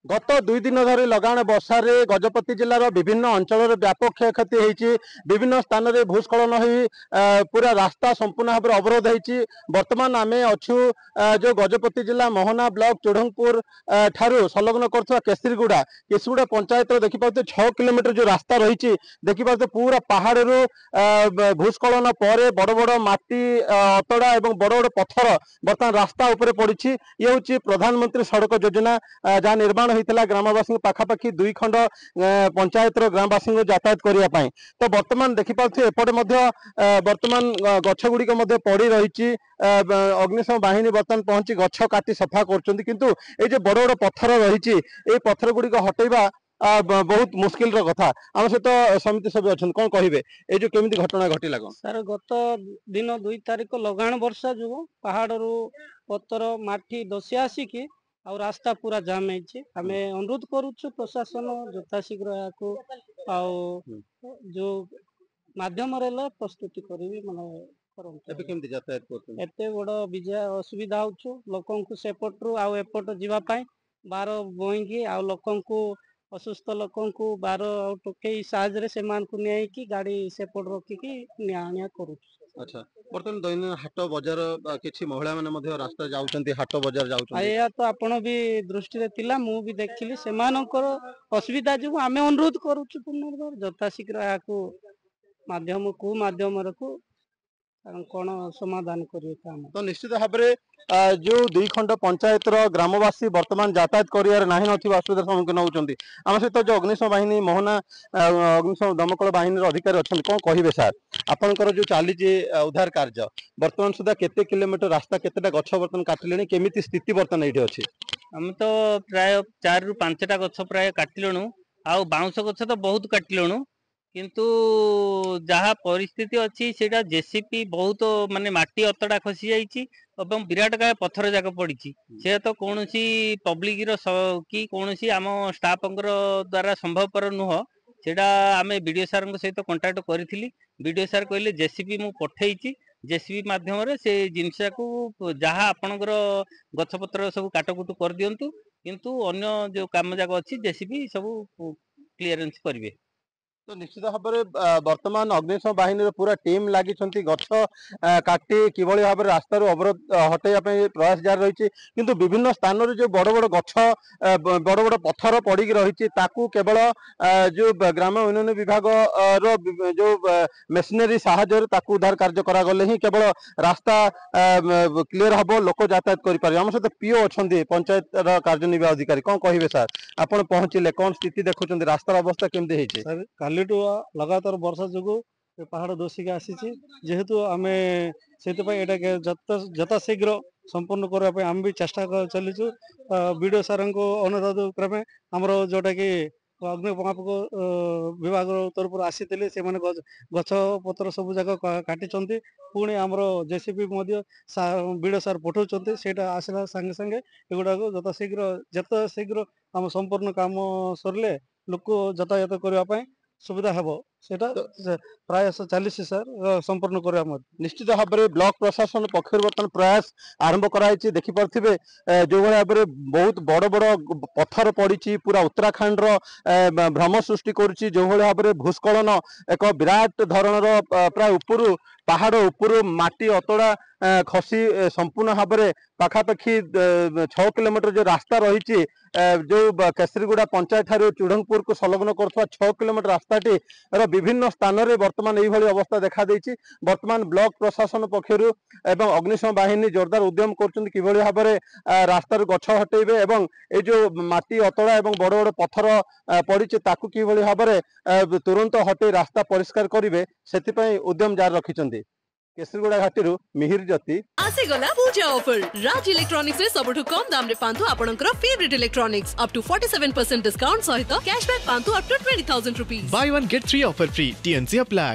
गत 2 दिन धरी लगाण वर्षा रे गजपति जिलार विभिन्न अंचल व्यापक क्षयक्षति होती। विभिन्न स्थान में भूस्खलन हो पूरा रास्ता संपूर्ण भाव अवरोध होती। बर्तमान आम अच्छु जो गजपति जिला मोहना ब्लॉक चुढ़ंगपुर ठारू संलग्न कर केसरीगुड़ा पंचायत देखिपे 6 किलोमीटर जो रास्ता रही देखिपे पूरा पहाड़ भूस्खलन पर बड़ बड़ माटी अतड़ा और बड़ बड़ पत्थर बर्तमान रास्ता उपर पड़ी। ये हूँ प्रधानमंत्री सड़क योजना जहाँ निर्माण होता ग्रामवासी पाखापाखि 2 खंड पंचायत ग्रामवासी यातायात करने। तो बर्तमान देखिपे एपटे बर्तमान गछगुड़िक पड़ी रही। अग्निशम बाहिनी बर्तमान पहुंची गछ काटी सफा कर बड़ बड़ पत्थर रही पत्थर गुड़िक हटेबा बहुत मुस्किल कथा। आम सहित समिति सभ्य अच्छा कौन कहे ये जो केमी घटना घटला सर गत दिन 2 तारिख लगाण वर्षा जो पहाड़ पत्थर माटी दसी आसिकी और रास्ता पूरा जाम है। आम अनुरोध करुचु प्रशासन यथाशीघ्र या जो माध्यम प्रस्तुति करी माने एत बड़ विजय असुविधा हो लोक सेपटू आउट जावाई बार बोईकी आ लोक असुस्थ लोक बार टोके साहय से नहीं गाड़ी सेपट रखिकी आनिया करूँ। अच्छा बर्तमान दैनिक हाट बजार किसी महिला माने रास्ता जाउछन्ती हाट बजार जाउछन्ती या तो आपण भी दृष्टि थिला मु भी देखिली से असुविधा जो आम अनुरोध करूँ पुनर्बार यथाशीघ्र या माध्यम को माध्यम रखू कौन समाधान करिए काम। तो निश्चित भाव में जो 2 खंड पंचायत ग्रामवासी बर्तमान यातायात कर असुविधार सम्मुखीन होती। आम सहित जो अग्निशम बाहिनी मोहना अग्निशम दमकल बाहिनी अधिकारी अच्छा कौन कहे सार आपंकर जो चली उद्धार कार्य बर्तमान सुधा केते किलोमीटर रास्ता केतेटा गछ बर्तमान काटिले केमिति स्थिति बर्तमान ये अच्छे आम तो प्राय 4 ରୁ 5टा गछ प्राय काटिलुणु आ बाउंस गछ तो बहुत काटिलुणु किंतु जहाँ परिस्थिति अच्छी सेटा जेसीपी बहुत माने माटी अतड़ा खसी जाइए और विराट काय पत्थर जाक पड़ी से तो कौन पब्लिक कि कौन आम स्टाफ द्वारा संभवपर नुह सेटा आम बीडीओ सार सहित कंटाक्ट करी। बीडीओ सार कहले जेसीपी मु पठे जेसीबी माध्यम से जिनसा को जहाँ आपणकर गछपत्र सब काटकुट कर दिंतु किंतु अन्य जो काम जाक अच्छी जेसीबी सब क्लीयरेंस करेंगे। तो निश्चित भाव में वर्तमान अग्निशम बाहिनी पूरा टीम लगी गछ काटी किभली भाव में रास्तार अवरोध हटाइवाई प्रयास जारी रही किंतु विभिन्न स्थान जो बड़ बड़ गछ बड़ बड़ पत्थर पड़ी रही केवल जो ग्राम उन्नयन विभाग जो मेसिनरी साहाय्य उद्धार कार्य करागले ही केवल रास्ता क्लीयर हम लोक यातायात करें। आम सहित पीओ अच्छा पंचायत कार्यनिर्वाह अधिकारी कौन कहे सार आप पहुंचले कौन स्थिति देखुं रास्तार अवस्था केमती लगातार वर्षा जो पहाड़ दोषिक आसी जेहेतु आम से यथाशीघ्र संपूर्ण करने आम भी चेष्टा चलीचु। बीडीओ सार अनुरोध क्रमे आमर जोटा कि अग्निमापक विभाग तरफ आसी गछ पत्र सब जाक काटी पुणी आमर जेसीबी बीडीओ सार पठाउछन्ति सेटा आसला संगे संगे एगुड़ा यथाशीघ्र आम संपूर्ण काम सरले लोक यातायात करने सुविधा हम सेटा प्रयास चली सर संपूर्ण करवा। निश्चित भाव में ब्लॉक प्रशासन पक्षर बर्तमान प्रयास आरंभ कराई देखिपे जो भाव में बहुत बड़ बड़ पत्थर पड़ी पूरा उत्तराखंड भ्रम सृष्टि करुच्ची जो भाव में भूस्खलन एक विराट धरणर प्राय उपरू पहाड़ उपरू माटी अतड़ा खसी संपूर्ण भाव में पाखापाखि 6 किलोमीटर जो रास्ता रही जो केसरीगुड़ा पंचायत ठारू चुढ़ंगपुर को संलग्न कर 6 किलोमीटर रास्ताटी विभिन्न स्थान में बर्तमान यही अवस्था देखा देछि। बर्तमान ब्लॉक प्रशासन पक्षर एवं अग्निशम बाहिनी जोरदार उद्यम कर भाव में रास्तार गछ हटेबे एवं ये जो माटी अतड़ा एवं बड़ बड़ पत्थर पड़ी कि भाव में तुरंत हटे रास्ता परिष्कार करेंगे से उद्यम जारी रखिंट। केसरीगुड़ा घाटी मिहिर ज्योति आसीगला पूजा ऑफर राज इलेक्ट्रॉनिक्स रे सबठु कम दाम रे पांतु आपनकर favourite electronics up to 47% discount सहित कैशबैक पांतु up to 20,000 rupees. Buy one get 3 offer free. TNC apply.